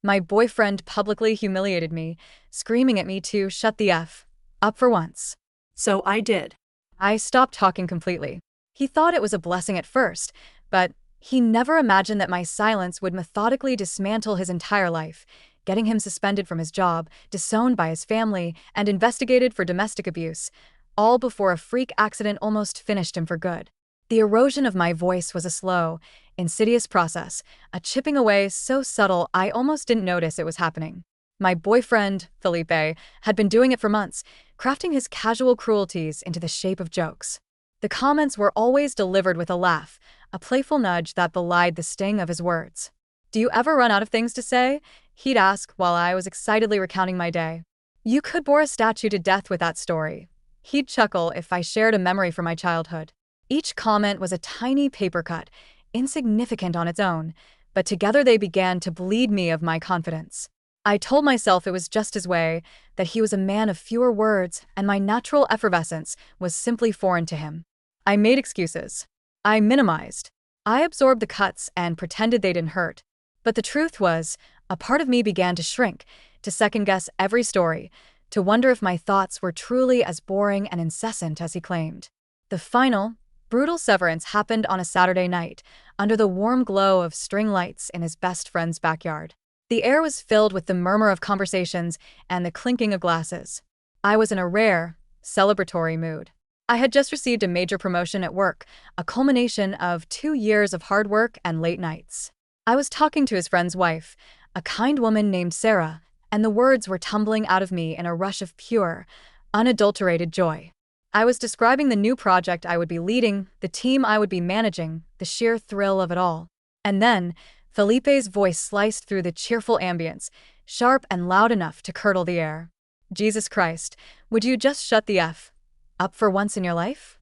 My boyfriend publicly humiliated me, screaming at me to shut the F up for once. So I did. I stopped talking completely. He thought it was a blessing at first, but he never imagined that my silence would methodically dismantle his entire life, getting him suspended from his job, disowned by his family, and investigated for domestic abuse, all before a freak accident almost finished him for good. The erosion of my voice was a slow, insidious process, a chipping away so subtle I almost didn't notice it was happening. My boyfriend, Felipe, had been doing it for months, crafting his casual cruelties into the shape of jokes. The comments were always delivered with a laugh, a playful nudge that belied the sting of his words. "Do you ever run out of things to say?" he'd ask while I was excitedly recounting my day. "You could bore a statue to death with that story." He'd chuckle if I shared a memory from my childhood. Each comment was a tiny paper cut, insignificant on its own, but together they began to bleed me of my confidence. I told myself it was just his way, that he was a man of fewer words, and my natural effervescence was simply foreign to him. I made excuses. I minimized. I absorbed the cuts and pretended they didn't hurt. But the truth was, a part of me began to shrink, to second-guess every story, to wonder if my thoughts were truly as boring and incessant as he claimed. The final, brutal severance happened on a Saturday night, under the warm glow of string lights in his best friend's backyard. The air was filled with the murmur of conversations and the clinking of glasses. I was in a rare, celebratory mood. I had just received a major promotion at work, a culmination of 2 years of hard work and late nights. I was talking to his friend's wife, a kind woman named Sarah, and the words were tumbling out of me in a rush of pure, unadulterated joy. I was describing the new project I would be leading, the team I would be managing, the sheer thrill of it all. And then, Felipe's voice sliced through the cheerful ambience, sharp and loud enough to curdle the air. "Jesus Christ, would you just shut the F up for once in your life?"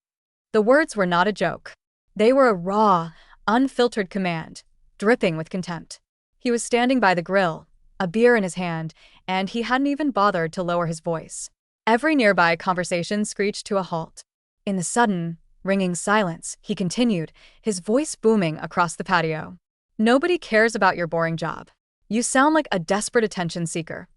The words were not a joke. They were a raw, unfiltered command, dripping with contempt. He was standing by the grill, a beer in his hand, and he hadn't even bothered to lower his voice. Every nearby conversation screeched to a halt. In the sudden, ringing silence, he continued, his voice booming across the patio. "Nobody cares about your boring job. You sound like a desperate attention seeker."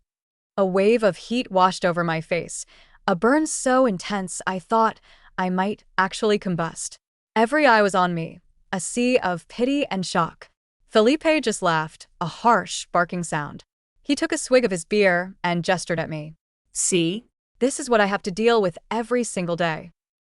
A wave of heat washed over my face, a burn so intense I thought I might actually combust. Every eye was on me, a sea of pity and shock. Felipe just laughed, a harsh, barking sound. He took a swig of his beer and gestured at me. See? "This is what I have to deal with every single day."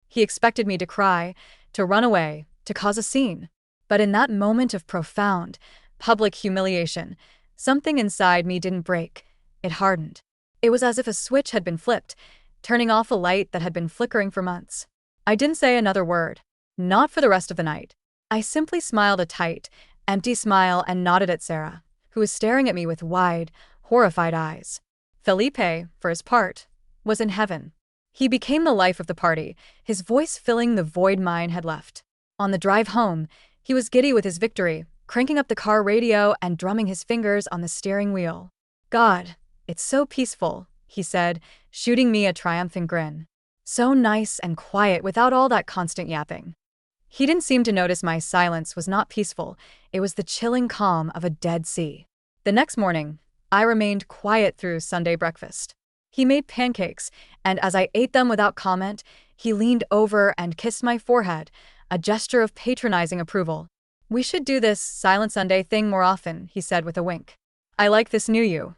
He expected me to cry, to run away, to cause a scene. But in that moment of profound, public humiliation, something inside me didn't break. It hardened. It was as if a switch had been flipped, turning off a light that had been flickering for months. I didn't say another word. Not for the rest of the night. I simply smiled a tight, empty smile and nodded at Sarah, who was staring at me with wide, horrified eyes. Felipe, for his part, was in heaven. He became the life of the party, his voice filling the void mine had left. On the drive home, he was giddy with his victory, cranking up the car radio and drumming his fingers on the steering wheel. "God, it's so peaceful," he said, shooting me a triumphant grin. "So nice and quiet without all that constant yapping." He didn't seem to notice my silence was not peaceful, it was the chilling calm of a dead sea. The next morning, I remained quiet through Sunday breakfast. He made pancakes, and as I ate them without comment, he leaned over and kissed my forehead, a gesture of patronizing approval. "We should do this Silent Sunday thing more often," he said with a wink. "I like this new you."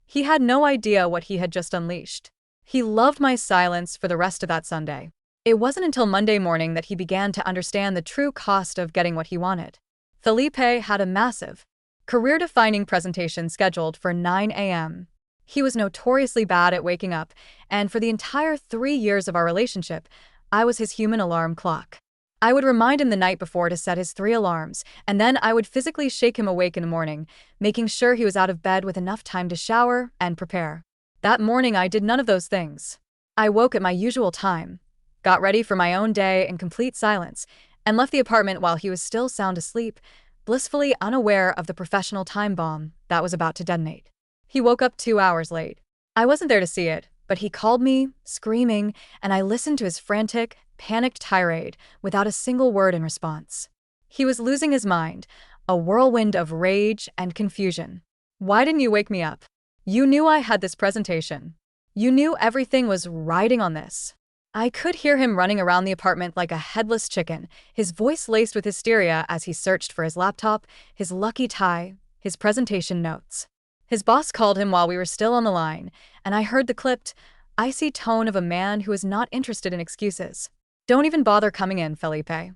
He had no idea what he had just unleashed. He loved my silence for the rest of that Sunday. It wasn't until Monday morning that he began to understand the true cost of getting what he wanted. Felipe had a massive, career-defining presentation scheduled for 9 a.m. He was notoriously bad at waking up, and for the entire 3 years of our relationship, I was his human alarm clock. I would remind him the night before to set his 3 alarms, and then I would physically shake him awake in the morning, making sure he was out of bed with enough time to shower and prepare. That morning I did none of those things. I woke at my usual time, got ready for my own day in complete silence, and left the apartment while he was still sound asleep, blissfully unaware of the professional time bomb that was about to detonate. He woke up 2 hours late. I wasn't there to see it, but he called me, screaming, and I listened to his frantic, panicked tirade without a single word in response. He was losing his mind, a whirlwind of rage and confusion. Why didn't you wake me up? You knew I had this presentation. You knew everything was riding on this. I could hear him running around the apartment like a headless chicken, his voice laced with hysteria as he searched for his laptop, his lucky tie, his presentation notes. His boss called him while we were still on the line, and I heard the clipped, icy tone of a man who is not interested in excuses. Don't even bother coming in, Felipe.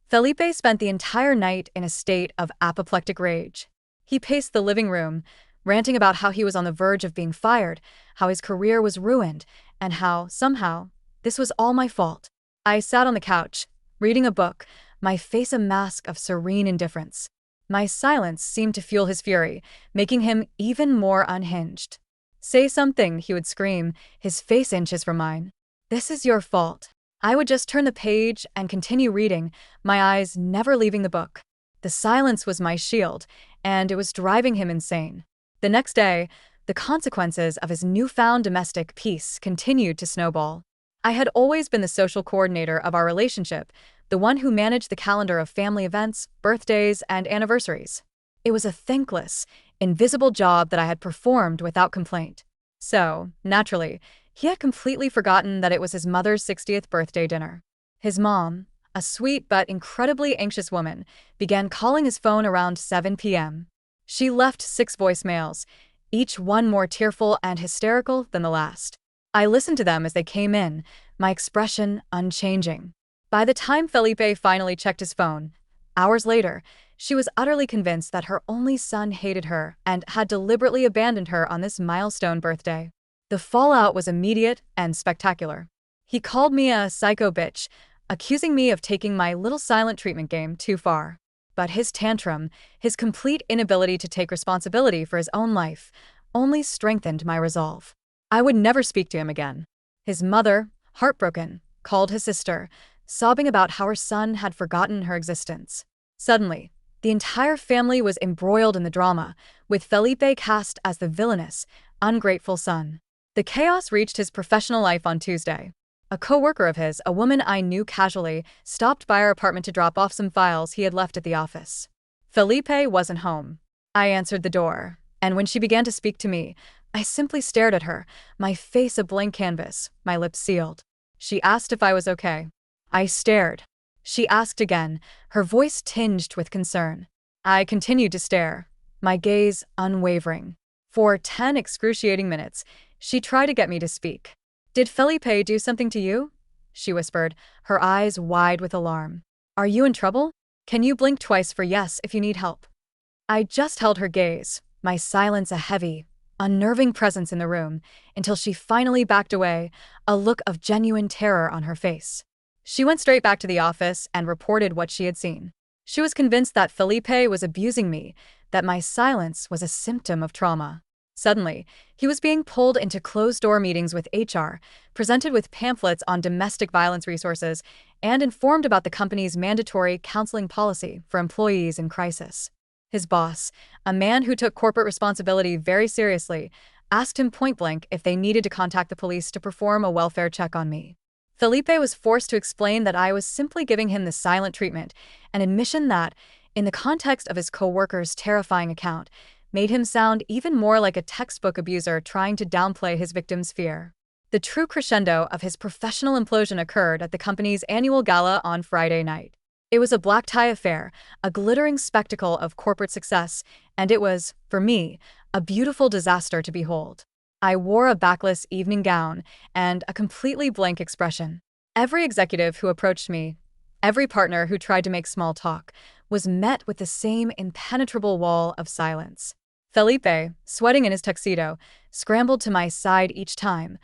Felipe spent the entire night in a state of apoplectic rage. He paced the living room, ranting about how he was on the verge of being fired, how his career was ruined, and how, somehow, this was all my fault. I sat on the couch, reading a book, my face a mask of serene indifference. My silence seemed to fuel his fury, making him even more unhinged. Say something, he would scream, his face inches from mine. This is your fault. I would just turn the page and continue reading, my eyes never leaving the book. The silence was my shield, and it was driving him insane. The next day, the consequences of his newfound domestic peace continued to snowball. I had always been the social coordinator of our relationship, the one who managed the calendar of family events, birthdays, and anniversaries. It was a thankless, invisible job that I had performed without complaint. So, naturally, he had completely forgotten that it was his mother's 60th birthday dinner. His mom, a sweet but incredibly anxious woman, began calling his phone around 7 p.m. She left 6 voicemails, each one more tearful and hysterical than the last. I listened to them as they came in, my expression unchanging. By the time Felipe finally checked his phone, hours later, she was utterly convinced that her only son hated her and had deliberately abandoned her on this milestone birthday. The fallout was immediate and spectacular. He called me a psycho bitch, accusing me of taking my little silent treatment game too far. But his tantrum, his complete inability to take responsibility for his own life, only strengthened my resolve. I would never speak to him again. His mother, heartbroken, called his sister, sobbing about how her son had forgotten her existence. Suddenly, the entire family was embroiled in the drama, with Felipe cast as the villainous, ungrateful son. The chaos reached his professional life on Tuesday. A co-worker of his, a woman I knew casually, stopped by our apartment to drop off some files he had left at the office. Felipe wasn't home. I answered the door, and when she began to speak to me, I simply stared at her, my face a blank canvas, my lips sealed. She asked if I was okay. I stared. She asked again, her voice tinged with concern. I continued to stare, my gaze unwavering. For 10 excruciating minutes, she tried to get me to speak. Did Felipe do something to you? She whispered, her eyes wide with alarm. Are you in trouble? Can you blink twice for yes if you need help? I just held her gaze, my silence a heavy, unnerving presence in the room, until she finally backed away, a look of genuine terror on her face. She went straight back to the office and reported what she had seen. She was convinced that Felipe was abusing me, that my silence was a symptom of trauma. Suddenly, he was being pulled into closed-door meetings with HR, presented with pamphlets on domestic violence resources, and informed about the company's mandatory counseling policy for employees in crisis. His boss, a man who took corporate responsibility very seriously, asked him point-blank if they needed to contact the police to perform a welfare check on me. Felipe was forced to explain that I was simply giving him the silent treatment, an admission that, in the context of his co-worker's terrifying account, made him sound even more like a textbook abuser trying to downplay his victim's fear. The true crescendo of his professional implosion occurred at the company's annual gala on Friday night. It was a black-tie affair, a glittering spectacle of corporate success, and it was, for me, a beautiful disaster to behold. I wore a backless evening gown and a completely blank expression. Every executive who approached me, every partner who tried to make small talk, was met with the same impenetrable wall of silence. Felipe, sweating in his tuxedo, scrambled to my side each time,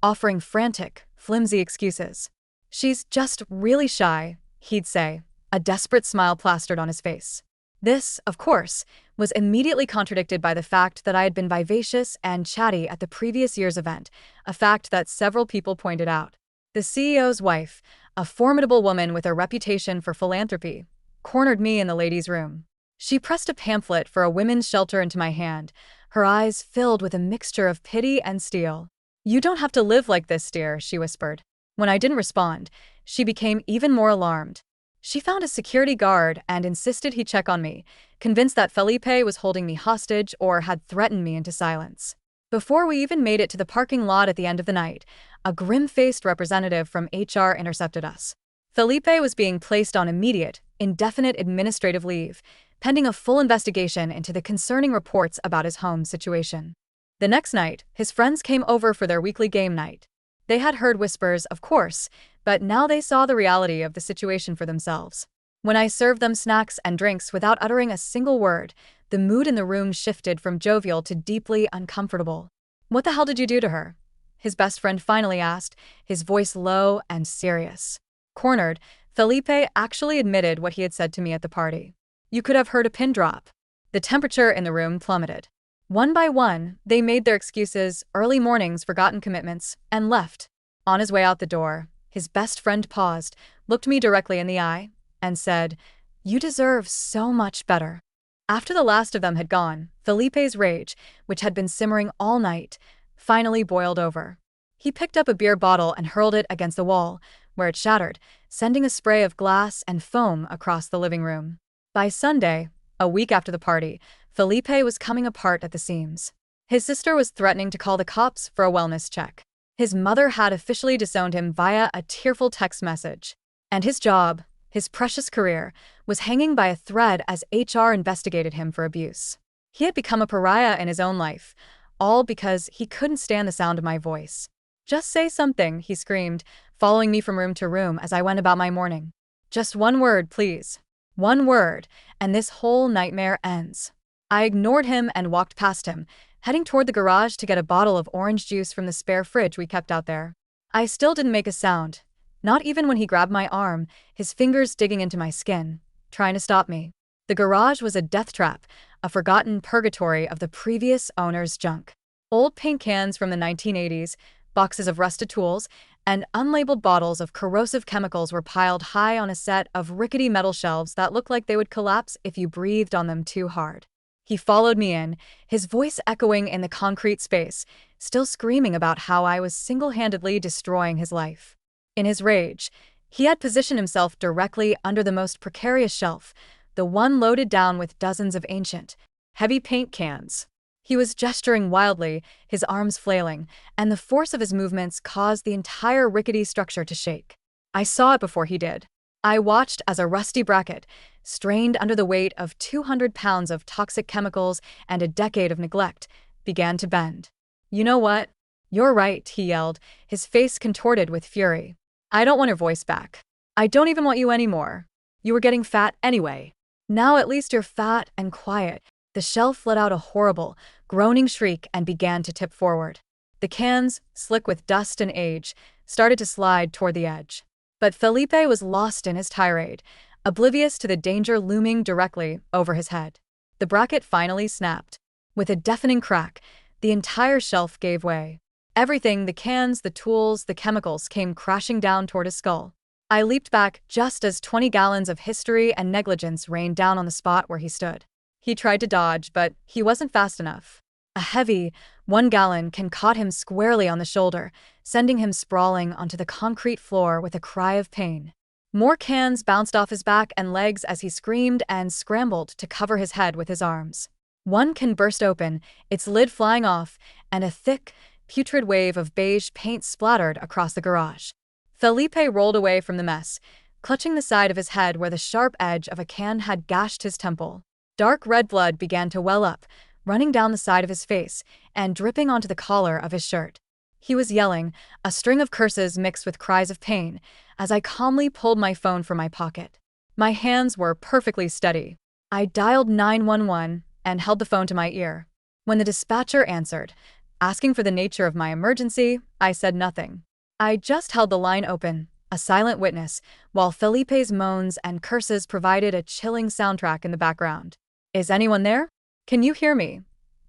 offering frantic, flimsy excuses. She's just really shy, he'd say, a desperate smile plastered on his face. This, of course, was immediately contradicted by the fact that I had been vivacious and chatty at the previous year's event, a fact that several people pointed out. The CEO's wife, a formidable woman with a reputation for philanthropy, cornered me in the ladies' room. She pressed a pamphlet for a women's shelter into my hand, her eyes filled with a mixture of pity and steel. "You don't have to live like this, dear," she whispered. When I didn't respond, she became even more alarmed. She found a security guard and insisted he check on me, convinced that Felipe was holding me hostage or had threatened me into silence. Before we even made it to the parking lot at the end of the night, a grim-faced representative from HR intercepted us. Felipe was being placed on immediate, indefinite administrative leave, pending a full investigation into the concerning reports about his home situation. The next night, his friends came over for their weekly game night. They had heard whispers, of course, but now they saw the reality of the situation for themselves. When I served them snacks and drinks without uttering a single word, the mood in the room shifted from jovial to deeply uncomfortable. "What the hell did you do to her?" his best friend finally asked, his voice low and serious. Cornered, Felipe actually admitted what he had said to me at the party. You could have heard a pin drop. The temperature in the room plummeted. One by one, they made their excuses, early mornings, forgotten commitments, and left. On his way out the door, his best friend paused, looked me directly in the eye, and said, "You deserve so much better." After the last of them had gone, Felipe's rage, which had been simmering all night, finally boiled over. He picked up a beer bottle and hurled it against the wall, where it shattered, sending a spray of glass and foam across the living room. By Sunday, a week after the party, Felipe was coming apart at the seams. His sister was threatening to call the cops for a wellness check. His mother had officially disowned him via a tearful text message. And his job, his precious career, was hanging by a thread as HR investigated him for abuse. He had become a pariah in his own life, all because he couldn't stand the sound of my voice. "Just say something," he screamed, following me from room to room as I went about my morning. "Just one word, please. One word, and this whole nightmare ends." I ignored him and walked past him, heading toward the garage to get a bottle of orange juice from the spare fridge we kept out there. I still didn't make a sound, not even when he grabbed my arm, his fingers digging into my skin, trying to stop me. The garage was a death trap, a forgotten purgatory of the previous owner's junk. Old paint cans from the 1980s, boxes of rusted tools, and unlabeled bottles of corrosive chemicals were piled high on a set of rickety metal shelves that looked like they would collapse if you breathed on them too hard. He followed me in, his voice echoing in the concrete space, still screaming about how I was single-handedly destroying his life. In his rage, he had positioned himself directly under the most precarious shelf, the one loaded down with dozens of ancient, heavy paint cans. He was gesturing wildly, his arms flailing, and the force of his movements caused the entire rickety structure to shake. I saw it before he did. I watched as a rusty bracket, strained under the weight of 200 pounds of toxic chemicals and a decade of neglect, began to bend. "You know what? You're right," he yelled, his face contorted with fury. "I don't want your voice back. I don't even want you anymore. You were getting fat anyway. Now at least you're fat and quiet." The shelf let out a horrible, groaning shriek and began to tip forward. The cans, slick with dust and age, started to slide toward the edge. But Felipe was lost in his tirade, oblivious to the danger looming directly over his head. The bracket finally snapped. With a deafening crack, the entire shelf gave way. Everything, the cans, the tools, the chemicals, came crashing down toward his skull. I leaped back just as 20 gallons of history and negligence rained down on the spot where he stood. He tried to dodge, but he wasn't fast enough. A heavy, 1-gallon can caught him squarely on the shoulder, sending him sprawling onto the concrete floor with a cry of pain. More cans bounced off his back and legs as he screamed and scrambled to cover his head with his arms. One can burst open, its lid flying off, and a thick, putrid wave of beige paint splattered across the garage. Felipe rolled away from the mess, clutching the side of his head where the sharp edge of a can had gashed his temple. Dark red blood began to well up, running down the side of his face and dripping onto the collar of his shirt. He was yelling, a string of curses mixed with cries of pain, as I calmly pulled my phone from my pocket. My hands were perfectly steady. I dialed 911 and held the phone to my ear. When the dispatcher answered, asking for the nature of my emergency, I said nothing. I just held the line open, a silent witness, while Felipe's moans and curses provided a chilling soundtrack in the background. "Is anyone there? Can you hear me?"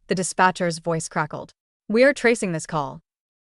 The dispatcher's voice crackled. "We are tracing this call."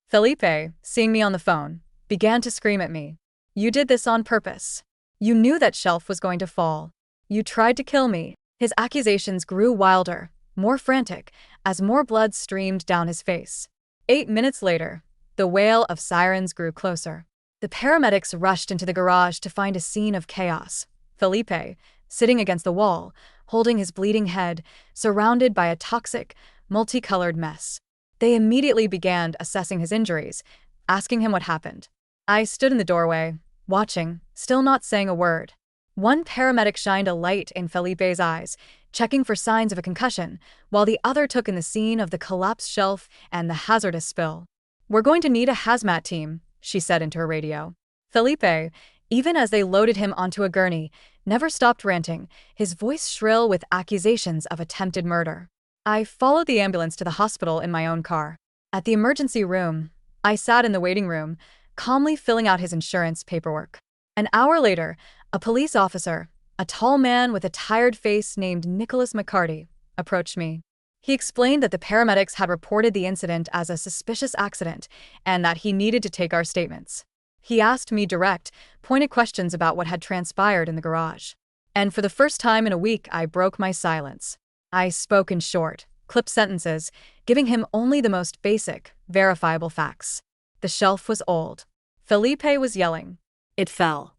Felipe, seeing me on the phone, began to scream at me. "You did this on purpose. You knew that shelf was going to fall. You tried to kill me." His accusations grew wilder, more frantic, as more blood streamed down his face. 8 minutes later, the wail of sirens grew closer. The paramedics rushed into the garage to find a scene of chaos. Felipe, sitting against the wall, holding his bleeding head, surrounded by a toxic, multicolored mess. They immediately began assessing his injuries, asking him what happened. I stood in the doorway, watching, still not saying a word. One paramedic shined a light in Felipe's eyes, checking for signs of a concussion, while the other took in the scene of the collapsed shelf and the hazardous spill. "We're going to need a hazmat team," she said into her radio. Felipe, even as they loaded him onto a gurney, never stopped ranting, his voice shrill with accusations of attempted murder. I followed the ambulance to the hospital in my own car. At the emergency room, I sat in the waiting room, calmly filling out his insurance paperwork. An hour later, a police officer, a tall man with a tired face named Nicholas McCarty, approached me. He explained that the paramedics had reported the incident as a suspicious accident and that he needed to take our statements. He asked me direct, pointed questions about what had transpired in the garage. And for the first time in a week, I broke my silence. I spoke in short, clipped sentences, giving him only the most basic, verifiable facts. The shelf was old. Felipe was yelling. It fell.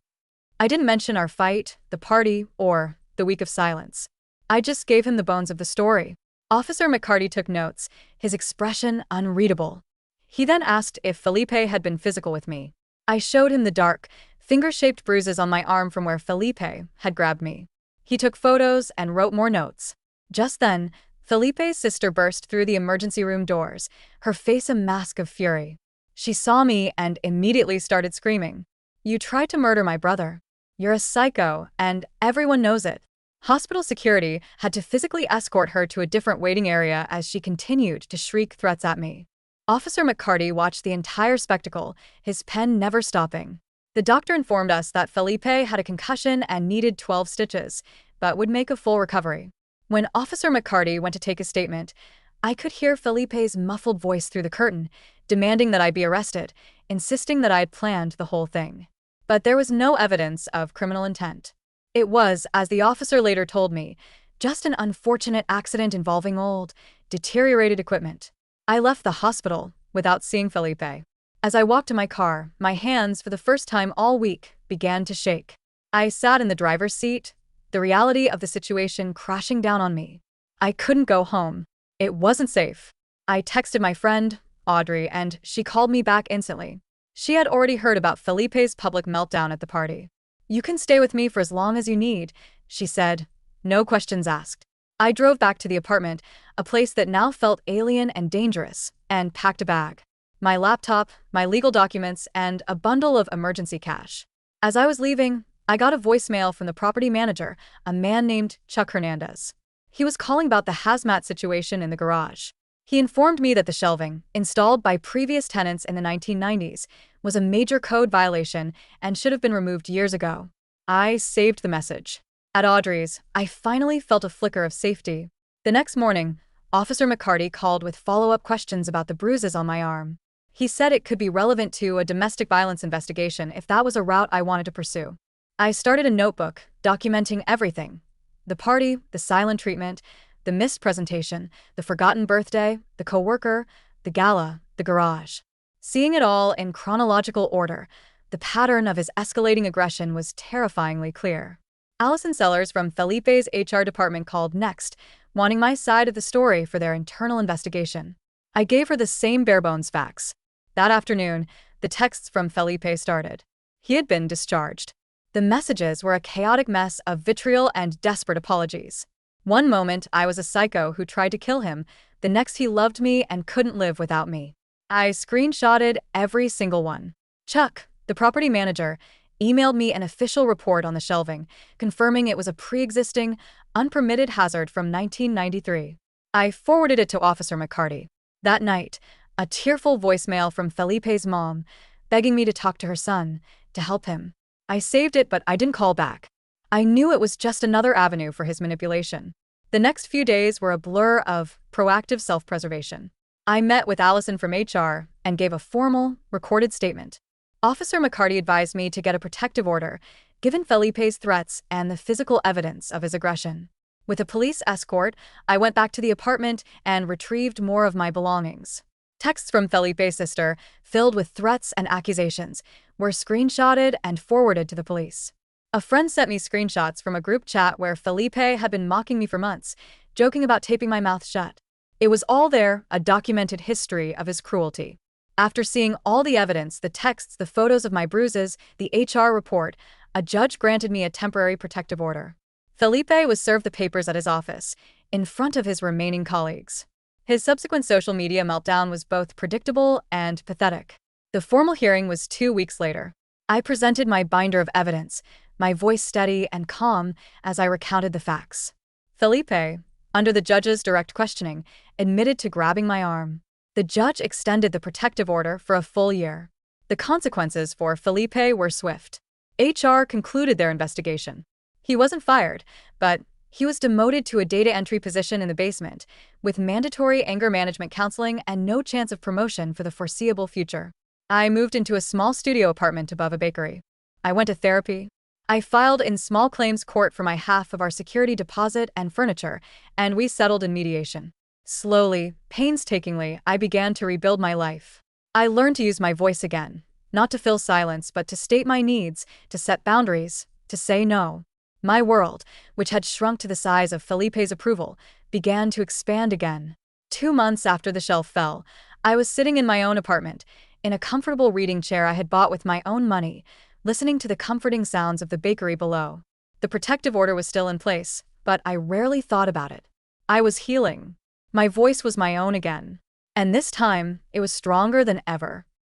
I didn't mention our fight, the party, or the week of silence. I just gave him the bones of the story. Officer McCarty took notes, his expression unreadable. He then asked if Felipe had been physical with me. I showed him the dark, finger-shaped bruises on my arm from where Felipe had grabbed me. He took photos and wrote more notes. Just then, Felipe's sister burst through the emergency room doors, her face a mask of fury. She saw me and immediately started screaming. "You tried to murder my brother. You're a psycho, and everyone knows it." Hospital security had to physically escort her to a different waiting area as she continued to shriek threats at me. Officer McCarty watched the entire spectacle, his pen never stopping. The doctor informed us that Felipe had a concussion and needed 12 stitches, but would make a full recovery. When Officer McCarty went to take a statement, I could hear Felipe's muffled voice through the curtain, demanding that I be arrested, insisting that I had planned the whole thing. But there was no evidence of criminal intent. It was, as the officer later told me, just an unfortunate accident involving old, deteriorated equipment. I left the hospital without seeing Felipe. As I walked to my car, my hands, for the first time all week, began to shake. I sat in the driver's seat, the reality of the situation crashing down on me. I couldn't go home. It wasn't safe. I texted my friend, Audrey, and she called me back instantly. She had already heard about Felipe's public meltdown at the party. "You can stay with me for as long as you need," she said, no questions asked. I drove back to the apartment, a place that now felt alien and dangerous, and packed a bag. My laptop, my legal documents, and a bundle of emergency cash. As I was leaving, I got a voicemail from the property manager, a man named Chuck Hernandez. He was calling about the hazmat situation in the garage. He informed me that the shelving, installed by previous tenants in the 1990s, was a major code violation and should have been removed years ago. I saved the message. At Audrey's, I finally felt a flicker of safety. The next morning, Officer McCarty called with follow-up questions about the bruises on my arm. He said it could be relevant to a domestic violence investigation if that was a route I wanted to pursue. I started a notebook, documenting everything. The party, the silent treatment, the missed presentation, the forgotten birthday, the coworker, the gala, the garage. Seeing it all in chronological order, the pattern of his escalating aggression was terrifyingly clear. Allison Sellers from Felipe's HR department called next, wanting my side of the story for their internal investigation. I gave her the same bare-bones facts. That afternoon, the texts from Felipe started. He had been discharged. The messages were a chaotic mess of vitriol and desperate apologies. One moment, I was a psycho who tried to kill him. The next, he loved me and couldn't live without me. I screenshotted every single one. Chuck, the property manager, emailed me an official report on the shelving, confirming it was a pre-existing, unpermitted hazard from 1993. I forwarded it to Officer McCarty. That night, a tearful voicemail from Felipe's mom, begging me to talk to her son, to help him. I saved it, but I didn't call back. I knew it was just another avenue for his manipulation. The next few days were a blur of proactive self-preservation. I met with Allison from HR and gave a formal, recorded statement. Officer McCarty advised me to get a protective order, given Felipe's threats and the physical evidence of his aggression. With a police escort, I went back to the apartment and retrieved more of my belongings. Texts from Felipe's sister, filled with threats and accusations, were screenshotted and forwarded to the police. A friend sent me screenshots from a group chat where Felipe had been mocking me for months, joking about taping my mouth shut. It was all there, a documented history of his cruelty. After seeing all the evidence, the texts, the photos of my bruises, the HR report, a judge granted me a temporary protective order. Felipe was served the papers at his office, in front of his remaining colleagues. His subsequent social media meltdown was both predictable and pathetic. The formal hearing was 2 weeks later. I presented my binder of evidence, my voice steady and calm as I recounted the facts. Felipe, under the judge's direct questioning, admitted to grabbing my arm. The judge extended the protective order for a full year. The consequences for Felipe were swift. HR concluded their investigation. He wasn't fired, but he was demoted to a data entry position in the basement, with mandatory anger management counseling and no chance of promotion for the foreseeable future. I moved into a small studio apartment above a bakery. I went to therapy. I filed in small claims court for my half of our security deposit and furniture, and we settled in mediation. Slowly, painstakingly, I began to rebuild my life. I learned to use my voice again, not to fill silence, but to state my needs, to set boundaries, to say no. My world, which had shrunk to the size of Felipe's approval, began to expand again. 2 months after the shelf fell, I was sitting in my own apartment, in a comfortable reading chair I had bought with my own money, listening to the comforting sounds of the bakery below. The protective order was still in place, but I rarely thought about it. I was healing. My voice was my own again. And this time, it was stronger than ever.